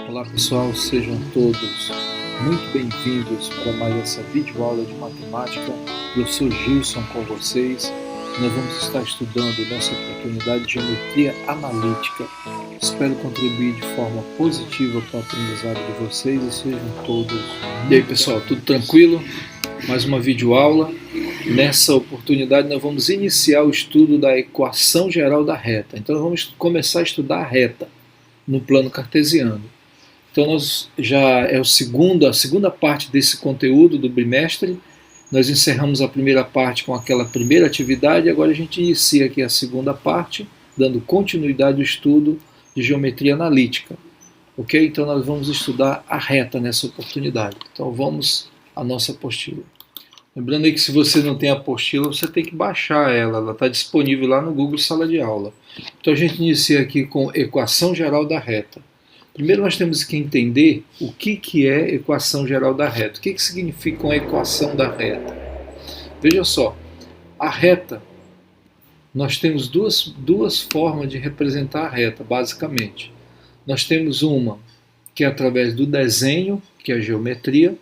Olá pessoal, sejam todos muito bem-vindos para mais essa videoaula de matemática. Professor Gilson com vocês. Nós vamos estar estudando nessa oportunidade de geometria analítica. Espero contribuir de forma positiva para o aprendizado de vocês e sejam todos. E aí pessoal, tudo tranquilo? Mais uma videoaula. Nessa oportunidade nós vamos iniciar o estudo da equação geral da reta. Então nós vamos começar a estudar a reta no plano cartesiano. Então nós já é a segunda parte desse conteúdo do bimestre. Nós encerramos a primeira parte com aquela primeira atividade, agora a gente inicia aqui a segunda parte, dando continuidade ao estudo de geometria analítica. Ok? Então nós vamos estudar a reta nessa oportunidade. Então vamos à nossa apostila. Lembrando aí que se você não tem a apostila, você tem que baixar ela está disponível lá no Google Sala de Aula. Então a gente inicia aqui com equação geral da reta. Primeiro nós temos que entender o que é equação geral da reta. O que significa uma equação da reta? Veja só, a reta, nós temos duas formas de representar a reta, basicamente. Nós temos uma que é através do desenho, que é a geometria,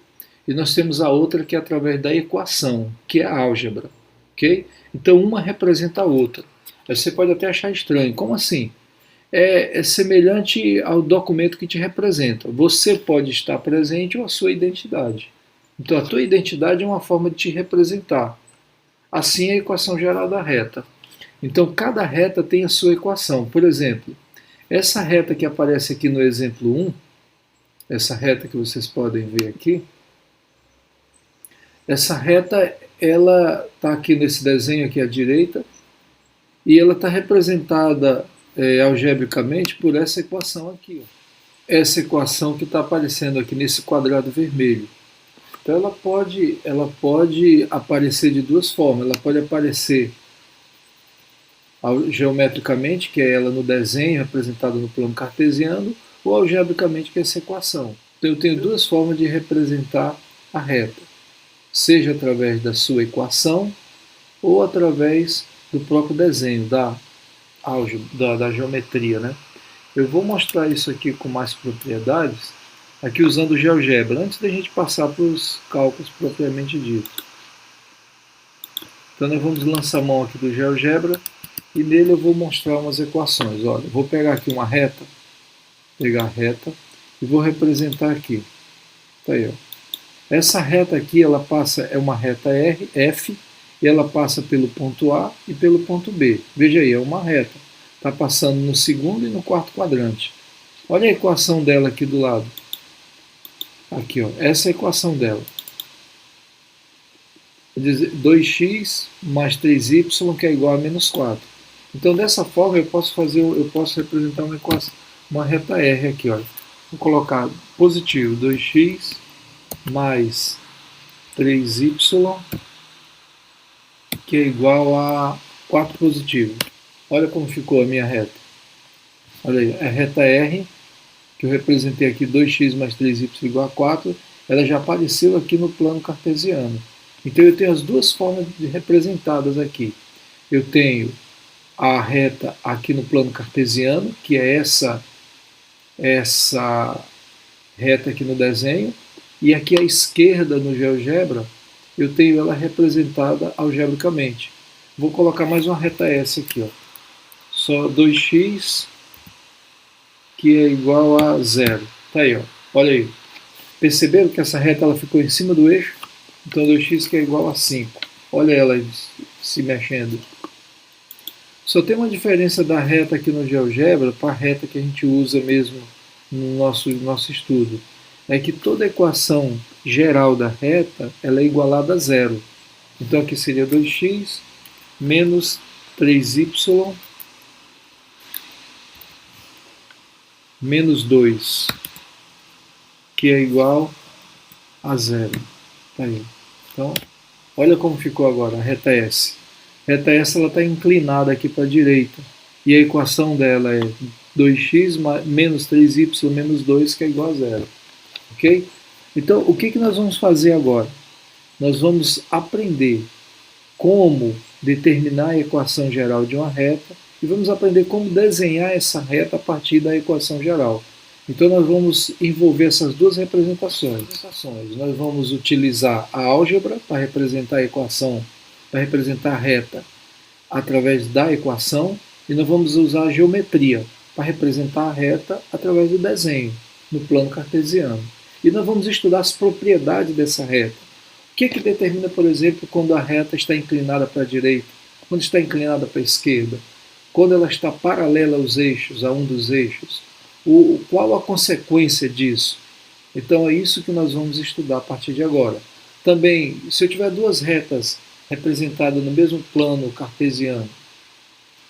e nós temos a outra que é através da equação, que é a álgebra. Okay? Então uma representa a outra. Aí você pode até achar estranho, como assim? É semelhante ao documento que te representa. Você pode estar presente ou a sua identidade. Então a tua identidade é uma forma de te representar. Assim é a equação geral da reta. Então cada reta tem a sua equação. Por exemplo, essa reta que aparece aqui no exemplo 1, essa reta que vocês podem ver aqui, essa reta ela está aqui nesse desenho aqui à direita e ela está representada algebricamente por essa equação aqui. Ó. Essa equação que está aparecendo aqui nesse quadrado vermelho. Então ela pode aparecer de duas formas. Ela pode aparecer geometricamente, que é ela no desenho, representada no plano cartesiano, ou algebricamente, que é essa equação. Então eu tenho duas formas de representar a reta. Seja através da sua equação, ou através do próprio desenho, da geometria, né? Eu vou mostrar isso aqui com mais propriedades, aqui usando o GeoGebra, antes da gente passar para os cálculos propriamente ditos. Então nós vamos lançar a mão aqui do GeoGebra e nele eu vou mostrar umas equações. Olha, eu vou pegar aqui uma reta, pegar a reta e vou representar aqui. Tá aí, ó. Essa reta aqui, ela passa, é uma reta F, e ela passa pelo ponto A e pelo ponto B. Veja aí, é uma reta. Está passando no segundo e no quarto quadrante. Olha a equação dela aqui do lado. Aqui, ó, essa é a equação dela. 2x mais 3y, que é igual a menos 4. Então, dessa forma, eu posso representar uma reta R aqui. Olha. Vou colocar positivo 2x mais 3y, que é igual a 4 positivo. Olha como ficou a minha reta. Olha aí, a reta R, que eu representei aqui 2x mais 3y igual a 4, ela já apareceu aqui no plano cartesiano. Então eu tenho as duas formas representadas aqui. Eu tenho a reta aqui no plano cartesiano, que é essa reta aqui no desenho, e aqui à esquerda no GeoGebra, eu tenho ela representada algebricamente. Vou colocar mais uma reta S aqui, ó. Só 2x, que é igual a 0. Tá aí, ó. Olha aí. Perceberam que essa reta ela ficou em cima do eixo? Então 2x que é igual a 5. Olha ela aí se mexendo. Só tem uma diferença da reta aqui no GeoGebra para a reta que a gente usa mesmo no nosso estudo. É que toda equação geral da reta ela é igualada a zero. Então aqui seria 2x menos 3y menos 2, que é igual a zero. Tá aí. Então, olha como ficou agora a reta S. A reta S está inclinada aqui para a direita. E a equação dela é 2x menos 3y menos 2, que é igual a zero. Ok? Então, o que nós vamos fazer agora? Nós vamos aprender como determinar a equação geral de uma reta e vamos aprender como desenhar essa reta a partir da equação geral. Então nós vamos envolver essas duas representações. Nós vamos utilizar a álgebra para representar a equação, para representar a reta através da equação, e nós vamos usar a geometria para representar a reta através do desenho, no plano cartesiano. E nós vamos estudar as propriedades dessa reta. O que determina, por exemplo, quando a reta está inclinada para a direita, quando está inclinada para a esquerda, quando ela está paralela aos eixos, a um dos eixos, qual a consequência disso? Então é isso que nós vamos estudar a partir de agora. Também, se eu tiver duas retas representadas no mesmo plano cartesiano,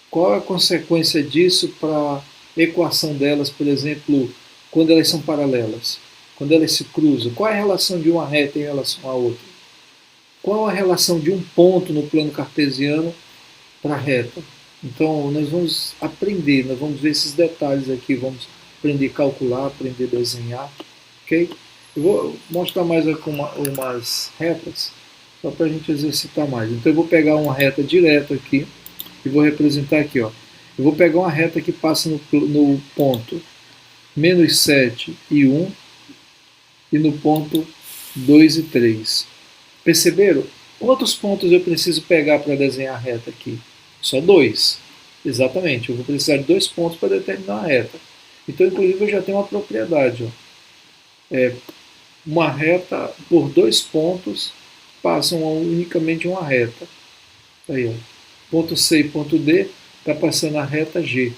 qual a consequência disso para a equação delas, por exemplo, quando elas são paralelas? Quando elas se cruzam? Qual é a relação de uma reta em relação à outra? Qual a relação de um ponto no plano cartesiano para a reta? Então, nós vamos aprender, nós vamos ver esses detalhes aqui, vamos aprender a calcular, aprender a desenhar, ok? Eu vou mostrar mais aqui umas retas, só para a gente exercitar mais. Então, eu vou pegar uma reta direto aqui e vou representar aqui, ó. Eu vou pegar uma reta que passa no ponto menos 7 e 1 e no ponto 2 e 3. Perceberam? Quantos pontos eu preciso pegar para desenhar a reta aqui? Só 2. Exatamente, eu vou precisar de 2 pontos para determinar a reta. Então, inclusive, eu já tenho uma propriedade. Ó. Uma reta por 2 pontos passam unicamente uma reta. Aí, ó. Ponto C e ponto D está passando a reta G.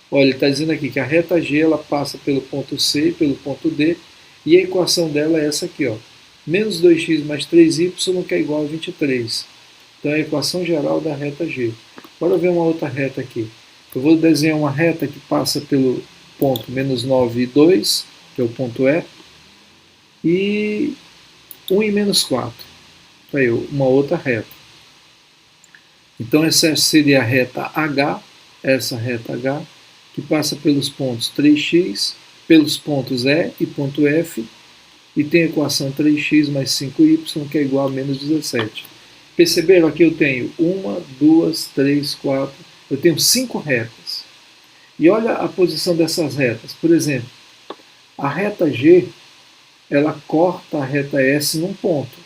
Olha, ele está dizendo aqui que a reta G ela passa pelo ponto C e pelo ponto D, e a equação dela é essa aqui, ó. Menos 2x mais 3y que é igual a 23. Então é a equação geral da reta G. Agora ver uma outra reta aqui. Eu vou desenhar uma reta que passa pelo ponto menos 9 e 2, que é o ponto E, e 1 e menos 4. Aí, uma outra reta. Então essa seria a reta H, essa reta H, que passa pelos pontos 3x, pelos pontos E e ponto F, e tem a equação 3x mais 5y, que é igual a menos 17. Perceberam? Aqui eu tenho 1, 2, 3, 4, eu tenho 5 retas. E olha a posição dessas retas. Por exemplo, a reta G, ela corta a reta S num ponto.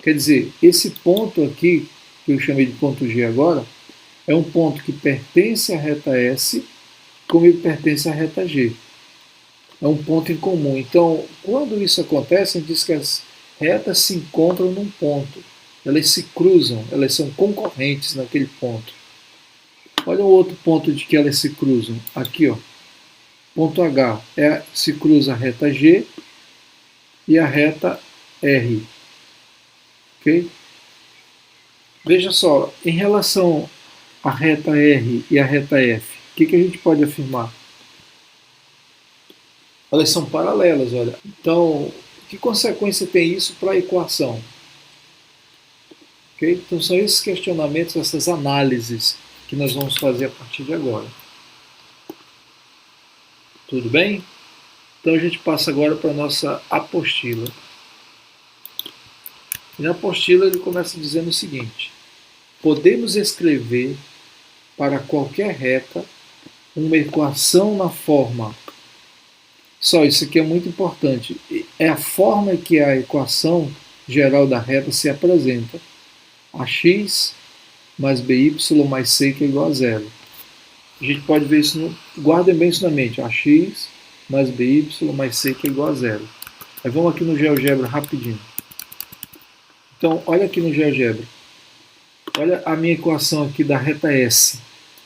Quer dizer, esse ponto aqui, que eu chamei de ponto G agora, é um ponto que pertence à reta S, como ele pertence à reta G. É um ponto em comum. Então, quando isso acontece, a gente diz que as retas se encontram num ponto. Elas se cruzam, elas são concorrentes naquele ponto. Olha o outro ponto de que elas se cruzam. Aqui, ó. Ponto H. Se cruza a reta G e a reta R. Ok? Veja só, em relação à reta R e à reta F, o que a gente pode afirmar? Elas são paralelas, olha. Então, que consequência tem isso para a equação? Okay? Então, são esses questionamentos, essas análises que nós vamos fazer a partir de agora. Tudo bem? Então, a gente passa agora para a nossa apostila. E na apostila ele começa dizendo o seguinte: podemos escrever para qualquer reta uma equação na forma. Só isso aqui é muito importante. É a forma que a equação geral da reta se apresenta. Ax mais by mais c que é igual a zero. A gente pode ver isso, guardem bem isso na mente. Ax mais by mais c que é igual a zero. Aí vamos aqui no GeoGebra rapidinho. Então, olha aqui no GeoGebra. Olha a minha equação aqui da reta S.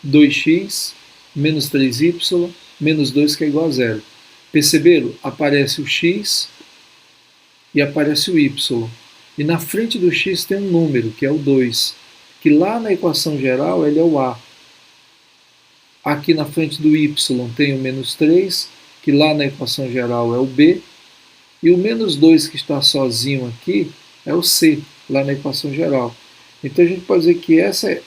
2x menos 3y menos 2 que é igual a zero. Perceberam? Aparece o x e aparece o y. E na frente do x tem um número, que é o 2. Que lá na equação geral ele é o a. Aqui na frente do y tem o menos 3, que lá na equação geral é o b. E o menos 2 que está sozinho aqui é o c, lá na equação geral. Então a gente pode dizer que essa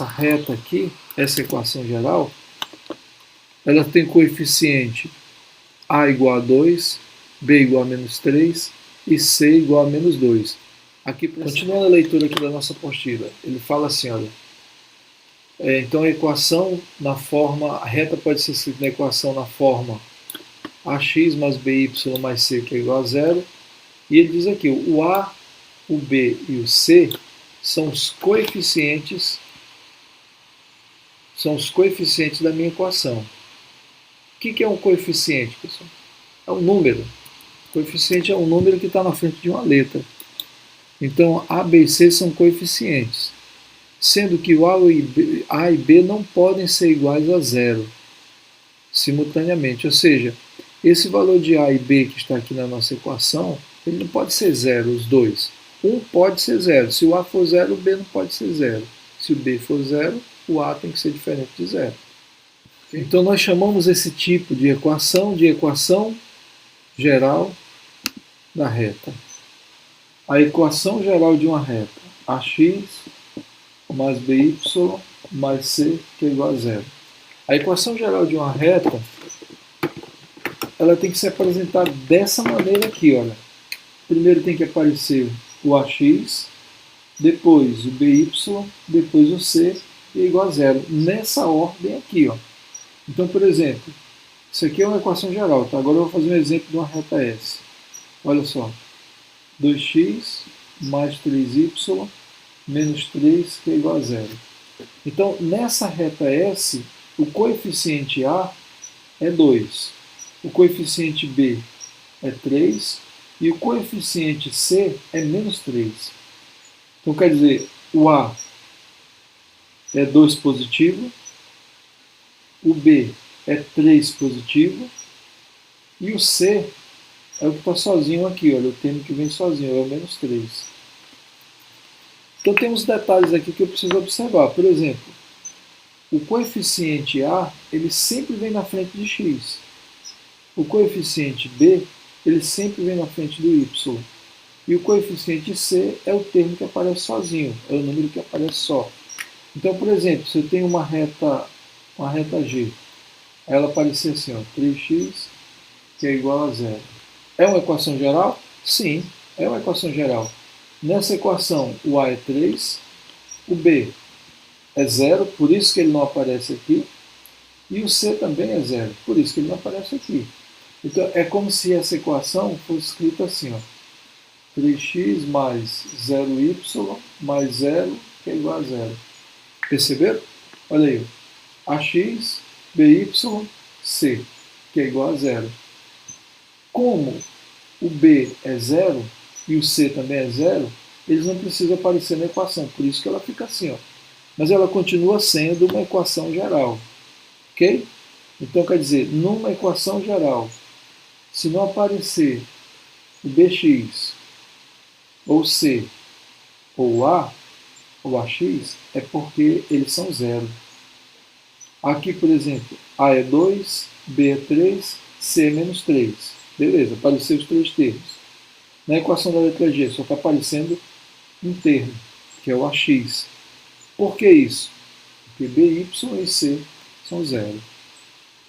reta aqui, essa equação geral, ela tem coeficiente a igual a 2, b igual a menos 3 e c igual a menos 2. Aqui, continuando a leitura aqui da nossa apostila, ele fala assim, olha, então a equação na forma, a reta pode ser escrita na equação na forma ax mais by mais c, que é igual a zero, e ele diz aqui, o a, o b e o c são os coeficientes da minha equação. O que é um coeficiente, pessoal? É um número. O coeficiente é um número que está na frente de uma letra. Então, A, B e C são coeficientes, sendo que o A e B não podem ser iguais a zero simultaneamente. Ou seja, esse valor de A e B que está aqui na nossa equação, ele não pode ser zero, os dois. Um pode ser zero. Se o A for zero, o B não pode ser zero. Se o B for zero, o A tem que ser diferente de zero. Então, nós chamamos esse tipo de equação geral da reta. A equação geral de uma reta, ax mais by mais c, que é igual a zero. A equação geral de uma reta, ela tem que se apresentar dessa maneira aqui, olha. Primeiro tem que aparecer o ax, depois o by, depois o c, e é igual a zero. Nessa ordem aqui, ó. Então, por exemplo, isso aqui é uma equação geral, tá? Agora eu vou fazer um exemplo de uma reta S. Olha só. 2x mais 3y menos 3, que é igual a zero. Então, nessa reta S, o coeficiente A é 2, o coeficiente B é 3 e o coeficiente C é menos 3. Então, quer dizer, o A é 2 positivo, o B é 3 positivo e o C é o que está sozinho aqui, olha, o termo que vem sozinho, é o menos 3. Então temos detalhes aqui que eu preciso observar. Por exemplo, o coeficiente A, ele sempre vem na frente de x. O coeficiente B, ele sempre vem na frente do y. E o coeficiente C é o termo que aparece sozinho, é o número que aparece só. Então, por exemplo, se eu tenho uma reta G, ela aparecer assim, ó, 3x, que é igual a zero. É uma equação geral? Sim, é uma equação geral. Nessa equação, o A é 3, o B é 0, por isso que ele não aparece aqui, e o C também é 0, por isso que ele não aparece aqui. Então, é como se essa equação fosse escrita assim, ó, 3x mais 0y mais 0, que é igual a 0. Perceberam? Olha aí, ax, by, c, que é igual a 0. Como o B é 0 e o C também é 0, eles não precisam aparecer na equação, por isso que ela fica assim, ó. Mas ela continua sendo uma equação geral, ok? Então, quer dizer, numa equação geral, se não aparecer o bx, ou c, ou a, ou ax, é porque eles são 0. Aqui, por exemplo, a é 2, b é 3, c é menos 3. Beleza, apareceu os três termos. Na equação da letra G só está aparecendo um termo, que é o ax. Por que isso? Porque by e c são 0.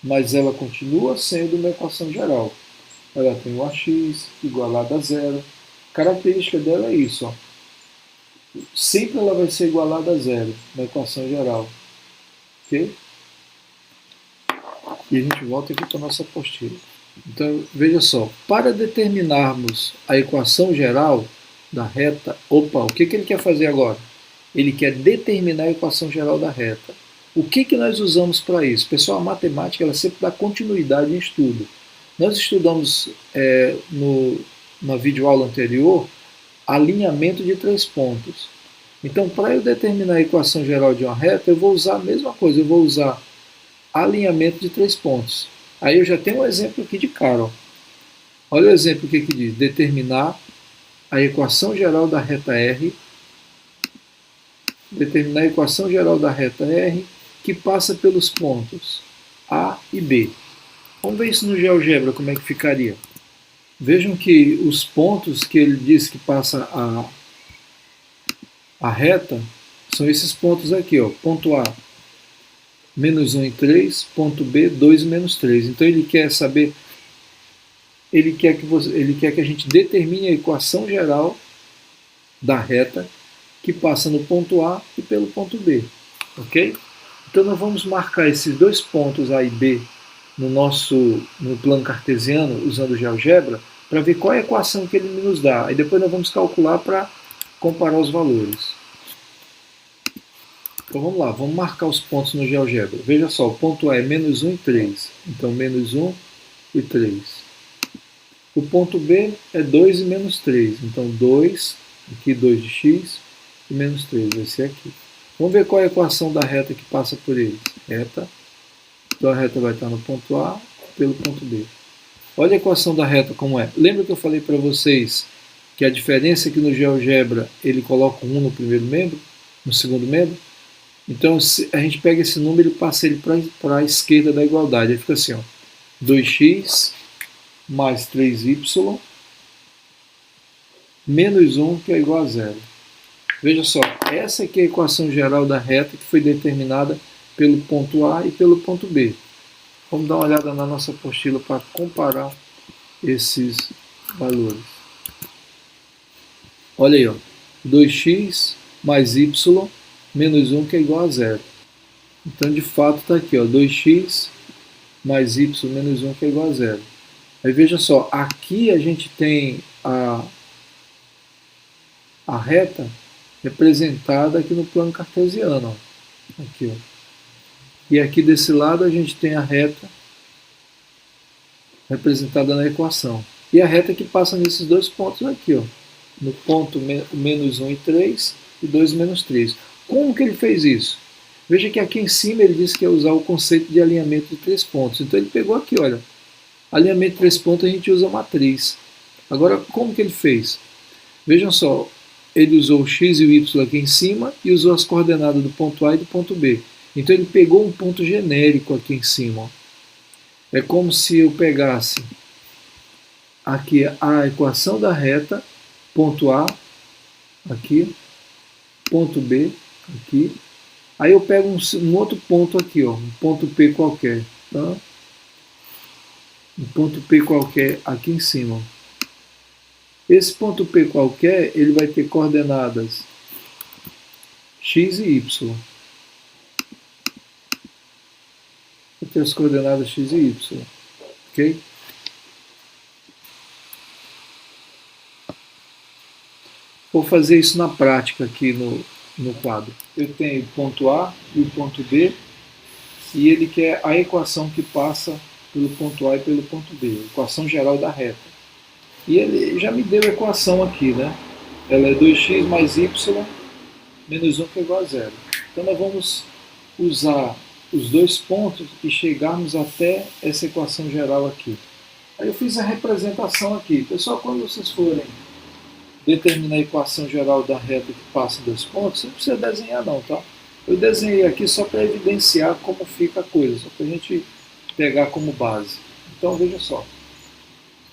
Mas ela continua sendo uma equação geral. Ela tem o ax igualado a 0. A característica dela é isso, ó. Sempre ela vai ser igualada a 0 na equação geral. Ok? E a gente volta aqui para a nossa apostila. Então, veja só, para determinarmos a equação geral da reta, o que ele quer fazer agora? Ele quer determinar a equação geral da reta. O que nós usamos para isso? Pessoal, a matemática ela sempre dá continuidade em estudo. Nós estudamos na videoaula anterior alinhamento de 3 pontos. Então, para eu determinar a equação geral de uma reta, eu vou usar a mesma coisa, eu vou usar alinhamento de 3 pontos. Aí eu já tenho um exemplo aqui de cara. Ó. Olha o exemplo que diz. Determinar a equação geral da reta R. Determinar a equação geral da reta R que passa pelos pontos A e B. Vamos ver isso no GeoGebra, como é que ficaria. Vejam que os pontos que ele diz que passa a reta são esses pontos aqui. Ó. Ponto A, menos 1 e 3, ponto B, 2 e menos 3. Então ele quer saber, ele quer que a gente determine a equação geral da reta que passa no ponto A e pelo ponto B, ok? Então nós vamos marcar esses dois pontos A e B no plano cartesiano usando o GeoGebra para ver qual é a equação que ele nos dá. Aí depois nós vamos calcular para comparar os valores. Então vamos lá, vamos marcar os pontos no GeoGebra. Veja só, o ponto A é menos 1 e 3. Então menos 1 e 3. O ponto B é 2 e menos 3. Então 2, aqui 2 de x e menos 3, vai ser aqui. Vamos ver qual é a equação da reta que passa por eles. Reta. Então a reta vai estar no ponto A pelo ponto B. Olha a equação da reta como é. Lembra que eu falei para vocês que a diferença é que no GeoGebra ele coloca 1 no primeiro membro, no segundo membro? Então a gente pega esse número e passa ele para a esquerda da igualdade. Aí fica assim, ó, 2x mais 3y menos 1, que é igual a 0. Veja só, essa aqui é a equação geral da reta que foi determinada pelo ponto A e pelo ponto B. Vamos dar uma olhada na nossa apostila para comparar esses valores. Olha aí, ó, 2x mais y menos 1, que é igual a 0. Então, de fato, está aqui, ó, 2x mais y menos 1, que é igual a 0. Aí veja só, aqui a gente tem a reta representada aqui no plano cartesiano. Ó. Aqui, ó. E aqui desse lado a gente tem a reta representada na equação. E a reta que passa nesses dois pontos aqui, ó, no ponto menos 1 e 3 e 2 menos 3. Como que ele fez isso? Veja que aqui em cima ele disse que ia usar o conceito de alinhamento de 3 pontos. Então ele pegou aqui, olha, alinhamento de 3 pontos a gente usa matriz. Agora, como que ele fez? Vejam só, ele usou o x e o y aqui em cima e usou as coordenadas do ponto A e do ponto B. Então ele pegou um ponto genérico aqui em cima. Ó. É como se eu pegasse aqui a equação da reta, ponto A, aqui, ponto B, aqui. Aí eu pego um outro ponto aqui, ó, um ponto P qualquer. Tá? Um ponto P qualquer aqui em cima. Esse ponto P qualquer, ele vai ter coordenadas x e y. Vai ter as coordenadas x e y. Ok? Vou fazer isso na prática aqui no quadro. Eu tenho o ponto A e o ponto B, e ele quer a equação que passa pelo ponto A e pelo ponto B, a equação geral da reta. E ele já me deu a equação aqui, né? Ela é 2x mais y menos 1, que é igual a 0. Então nós vamos usar os dois pontos e chegarmos até essa equação geral aqui. Aí eu fiz a representação aqui. Pessoal, quando vocês forem determinar a equação geral da reta que passa em dois pontos, não precisa desenhar não, tá? Eu desenhei aqui só para evidenciar como fica a coisa, só para a gente pegar como base. Então veja só,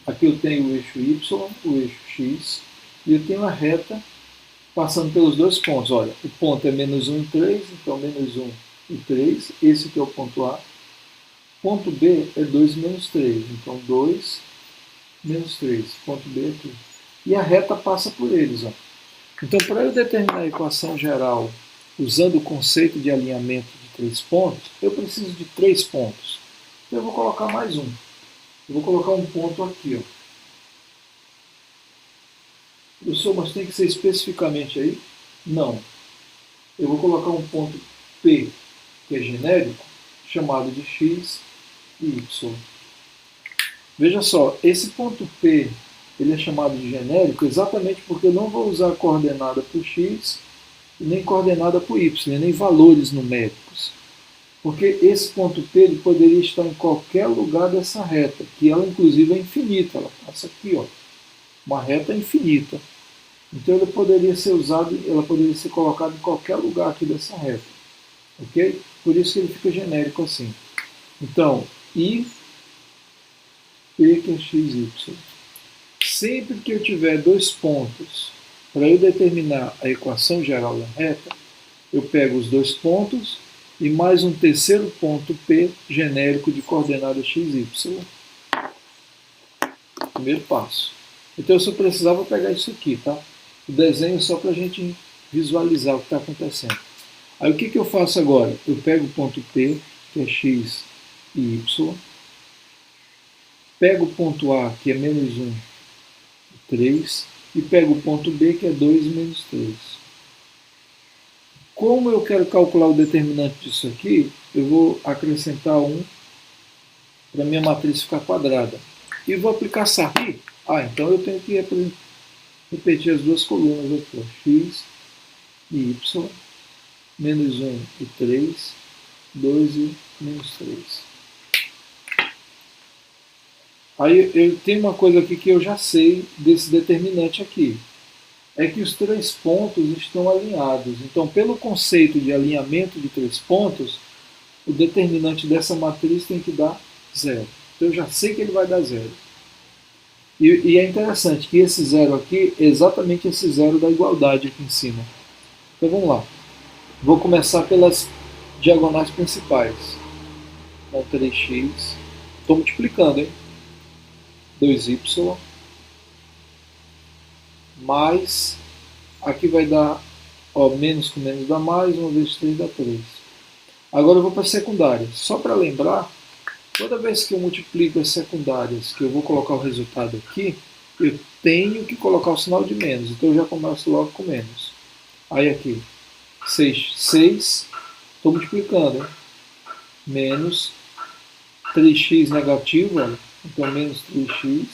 aqui eu tenho o eixo Y, o eixo X, e eu tenho a reta passando pelos dois pontos. Olha, o ponto é menos 1 e 3, então menos 1 e 3, esse aqui é o ponto A. Ponto B é 2 menos 3, então 2 menos 3, ponto B aqui. E a reta passa por eles. Ó. Então, para eu determinar a equação geral usando o conceito de alinhamento de 3 pontos, eu preciso de 3 pontos. Eu vou colocar mais um. Eu vou colocar um ponto aqui. Ó. Professor, mas tem que ser especificamente aí? Não. Eu vou colocar um ponto P, que é genérico, chamado de x e y. Veja só, esse ponto P ele é chamado de genérico exatamente porque eu não vou usar coordenada para o x e nem coordenada para o y, nem valores numéricos. Porque esse ponto P ele poderia estar em qualquer lugar dessa reta, que ela inclusive é infinita, ela passa aqui, ó, uma reta infinita. Então ele poderia ser usado, ela poderia ser colocada em qualquer lugar aqui dessa reta. Ok? Por isso que ele fica genérico assim. Então, I, P que é x, y. Sempre que eu tiver dois pontos para eu determinar a equação geral da reta, eu pego os dois pontos e mais um terceiro ponto P genérico de coordenada x, y. Primeiro passo. Então eu só precisava pegar isso aqui, tá? o desenho só para a gente visualizar o que está acontecendo. Aí o que eu faço agora? Eu pego o ponto P, que é x e y, pego o ponto A, que é menos 1 e 3, e pego o ponto B, que é 2 e menos 3. Como eu quero calcular o determinante disso aqui, eu vou acrescentar 1 para a minha matriz ficar quadrada. E vou aplicar SARI. Então eu tenho que repetir as duas colunas aqui, x e y, menos 1 e 3, 2 e menos 3. Aí eu tenho uma coisa aqui que eu já sei desse determinante aqui. É que os três pontos estão alinhados. Então, pelo conceito de alinhamento de três pontos, o determinante dessa matriz tem que dar 0. Então eu já sei que ele vai dar 0. E é interessante que esse 0 aqui é exatamente esse 0 da igualdade aqui em cima. Então vamos lá. Vou começar pelas diagonais principais. Então 3x. Estou multiplicando, hein? 2y. Mais. Aqui vai dar, menos com menos dá mais. 1 vezes 3 dá 3. Agora eu vou para a secundária. Só para lembrar, toda vez que eu multiplico as secundárias, que eu vou colocar o resultado aqui, eu tenho que colocar o sinal de menos. Então eu já começo logo com menos. Aí aqui, 6, estou multiplicando, hein? Menos 3x negativo, olha. Então menos 3x,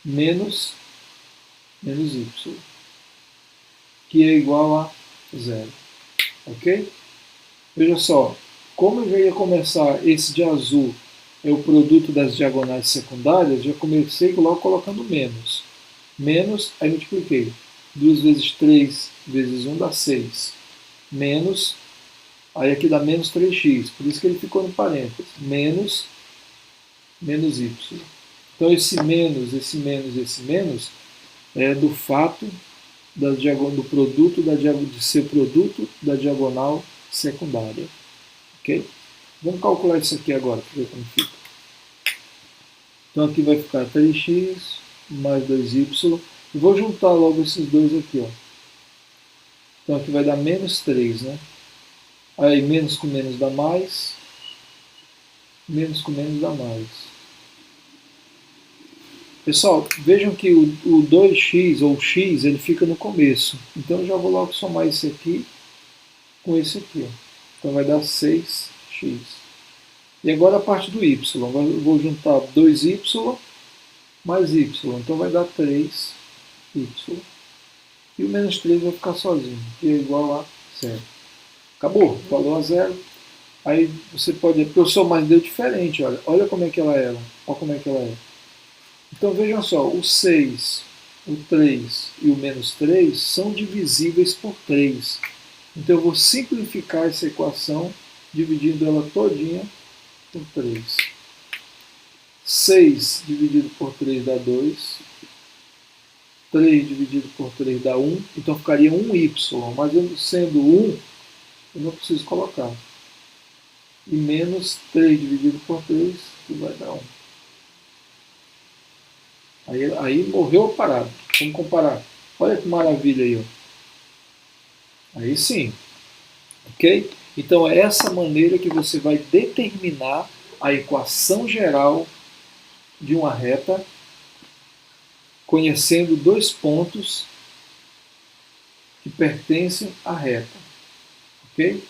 menos y, que é igual a 0. Ok? Veja só, como eu já ia começar, esse de azul é o produto das diagonais secundárias, já comecei logo colocando menos. Menos, aí multipliquei. 2 vezes 3 vezes 1 dá 6. Menos, aí aqui dá menos 3x, por isso que ele ficou no parênteses. Menos y. Então esse menos é do fato do produto de ser produto da diagonal secundária. Ok? Vamos calcular isso aqui agora, para ver como fica. Então aqui vai ficar 3x mais 2y. E vou juntar logo esses dois aqui. Então aqui vai dar menos 3, né? Aí menos com menos dá mais. Menos com menos dá mais. Pessoal, vejam que o 2x ou x ele fica no começo. Então eu já vou logo somar esse aqui com esse aqui. Então vai dar 6x. E agora a parte do y. Eu vou juntar 2y mais y. Então vai dar 3y. E o menos 3 vai ficar sozinho, que é igual a 0. Acabou, valor a 0. Aí você pode dizer, professor, mas deu diferente, olha como é que ela é. Olha como é que ela é. Então vejam só, o 6, o 3 e o menos 3 são divisíveis por 3. Então eu vou simplificar essa equação dividindo ela todinha por 3. 6 dividido por 3 dá 2. 3 dividido por 3 dá 1. Então ficaria 1y. Mas sendo 1, eu não preciso colocar. E menos 3 dividido por 3, que vai dar 1. Aí morreu a parada. Vamos comparar. Olha que maravilha aí. Aí sim. Ok? Então é essa maneira que você vai determinar a equação geral de uma reta, conhecendo dois pontos que pertencem à reta. Ok?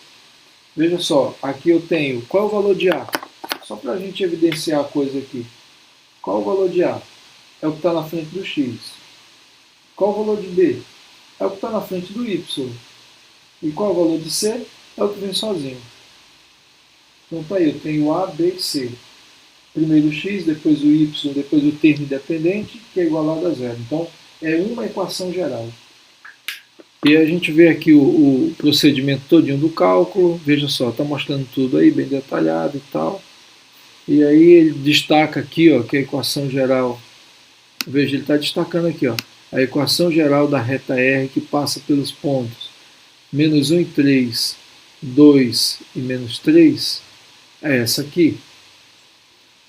Veja só, aqui eu tenho, qual é o valor de A? Só para a gente evidenciar a coisa aqui. Qual é o valor de A? É o que está na frente do X. Qual é o valor de B? É o que está na frente do Y. E qual é o valor de C? É o que vem sozinho. Então tá aí, eu tenho A, B e C. Primeiro o X, depois o Y, depois o termo independente, que é igualado a 0. Então é uma equação geral. E a gente vê aqui o procedimento todinho do cálculo. Veja só, está mostrando tudo aí, bem detalhado e tal. E aí ele destaca aqui, que a equação geral. Veja, ele está destacando aqui, a equação geral da reta R que passa pelos pontos menos 1 e 3, 2 e menos 3, é essa aqui.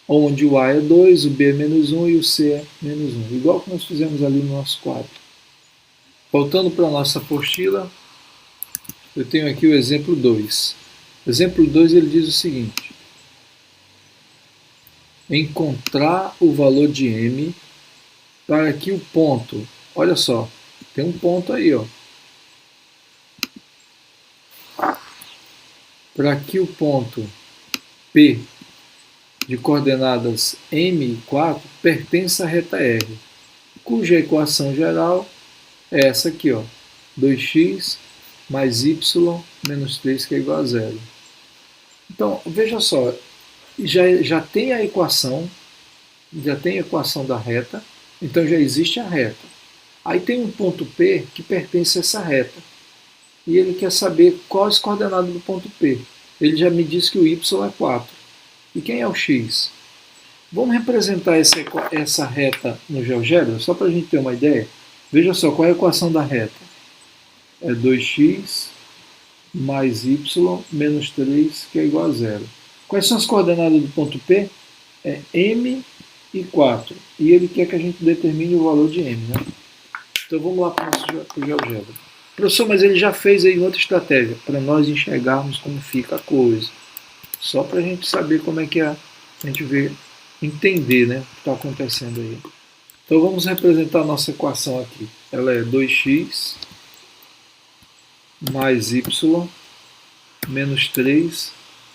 onde o A é 2, o B é menos 1 e o C é menos 1, igual que nós fizemos ali no nosso quadro. Voltando para a nossa apostila, eu tenho aqui o exemplo 2. O exemplo 2 ele diz o seguinte: encontrar o valor de M para que o ponto, olha só, tem um ponto aí, ó, para que o ponto P de coordenadas M e 4 pertença à reta R, cuja equação geral é essa aqui, ó, 2x mais y menos 3, que é igual a zero. Então, veja só, já tem a equação da reta, então já existe a reta. Aí tem um ponto P que pertence a essa reta, e ele quer saber quais as coordenadas do ponto P. Ele já me disse que o y é 4. E quem é o x? Vamos representar essa reta no GeoGebra, só para a gente ter uma ideia. Veja só, qual é a equação da reta? É 2x mais y menos 3, que é igual a zero. Quais são as coordenadas do ponto P? É M e 4. E ele quer que a gente determine o valor de M, né? Então vamos lá para o nosso GeoGebra. Professor, mas ele já fez aí outra estratégia, para nós enxergarmos como fica a coisa. Só para a gente saber como é que a gente vê, entender, né, o que está acontecendo aí. Então vamos representar a nossa equação aqui. Ela é 2x mais y menos 3,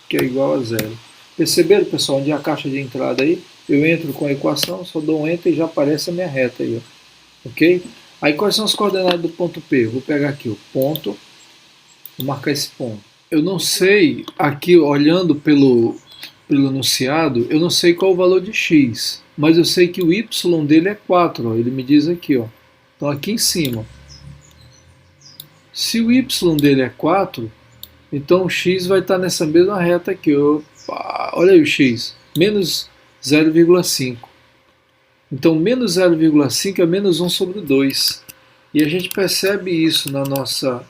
que é igual a zero. Perceberam, pessoal, onde é a caixa de entrada aí? Eu entro com a equação, só dou um enter e já aparece a minha reta aí, ó. Ok? Aí quais são as coordenadas do ponto P? Eu vou pegar aqui o ponto, vou marcar esse ponto. Eu não sei, aqui olhando pelo enunciado, eu não sei qual o valor de x, mas eu sei que o y dele é 4, ó, ele me diz aqui, ó. Então aqui em cima. Se o y dele é 4, então o x vai estar nessa mesma reta aqui. Opa, olha aí o x, menos 0,5. Então, menos 0,5 é menos 1 sobre 2. E a gente percebe isso na nossa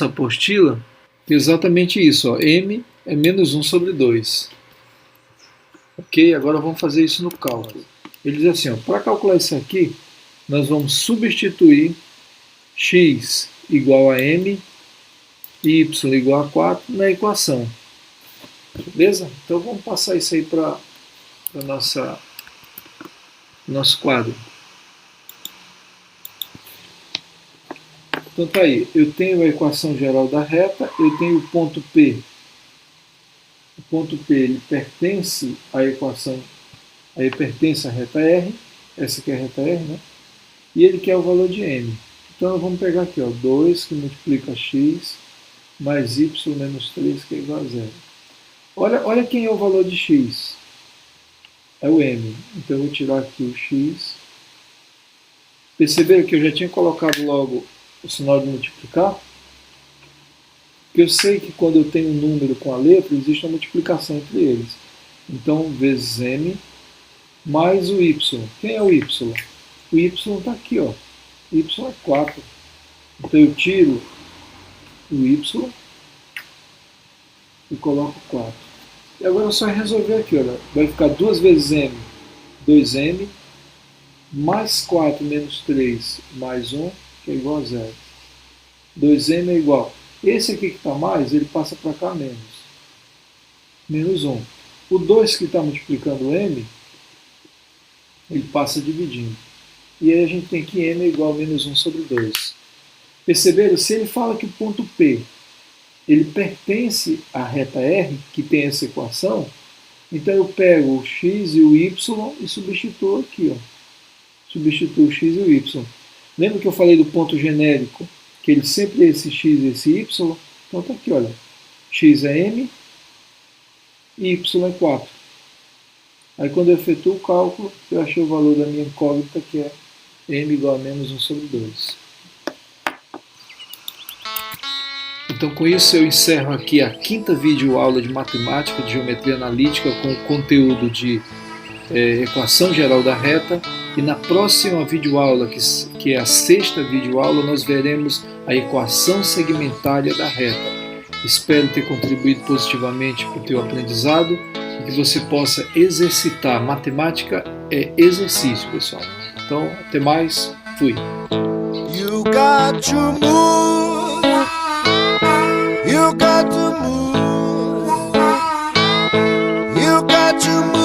apostila, que é exatamente isso. Ó, M é menos 1 sobre 2. Ok? Agora vamos fazer isso no cálculo. Ele diz assim, para calcular isso aqui, nós vamos substituir x igual a M e y igual a 4 na equação. Beleza? Então vamos passar isso aí para nosso quadro. Então tá aí, eu tenho a equação geral da reta, eu tenho o ponto P. O ponto P ele pertence à equação, aí pertence à reta R, essa aqui é a reta R, né? E ele quer o valor de M. Então vamos pegar aqui, ó, 2 que multiplica x mais y menos 3, que é igual a zero. Olha quem é o valor de x. É o M. Então eu vou tirar aqui o x. Perceberam que eu já tinha colocado logo o sinal de multiplicar? Porque eu sei que quando eu tenho um número com a letra, existe uma multiplicação entre eles. Então, vezes M mais o y. Quem é o y? O y está aqui, ó. Y é 4. Então eu tiro o y e coloco 4. E agora é só resolver aqui, olha. Vai ficar 2 vezes m, 2m, mais 4 menos 3 mais 1, que é igual a 0. 2m é igual. Esse aqui que está mais, ele passa para cá menos. Menos 1. O 2 que está multiplicando m, ele passa dividindo. E aí a gente tem que m é igual a menos 1 sobre 2. Perceberam? Se ele fala que o ponto P ele pertence à reta R, que tem essa equação, então eu pego o x e o y e substituo aqui. Ó. Substituo o x e o y. Lembra que eu falei do ponto genérico, que ele sempre é esse x e esse y? Então está aqui, olha. X é m e y é 4. Aí quando eu efetuo o cálculo, eu achei o valor da minha incógnita, que é m igual a menos 1 sobre 2. Então com isso eu encerro aqui a 5ª videoaula de matemática, de geometria analítica, com o conteúdo de equação geral da reta. E na próxima videoaula, que é a 6ª videoaula, nós veremos a equação segmentária da reta. Espero ter contribuído positivamente para o teu aprendizado e que você possa exercitar. Matemática é exercício, pessoal. Então, até mais. Fui. You got to move. You got to move. You got to move.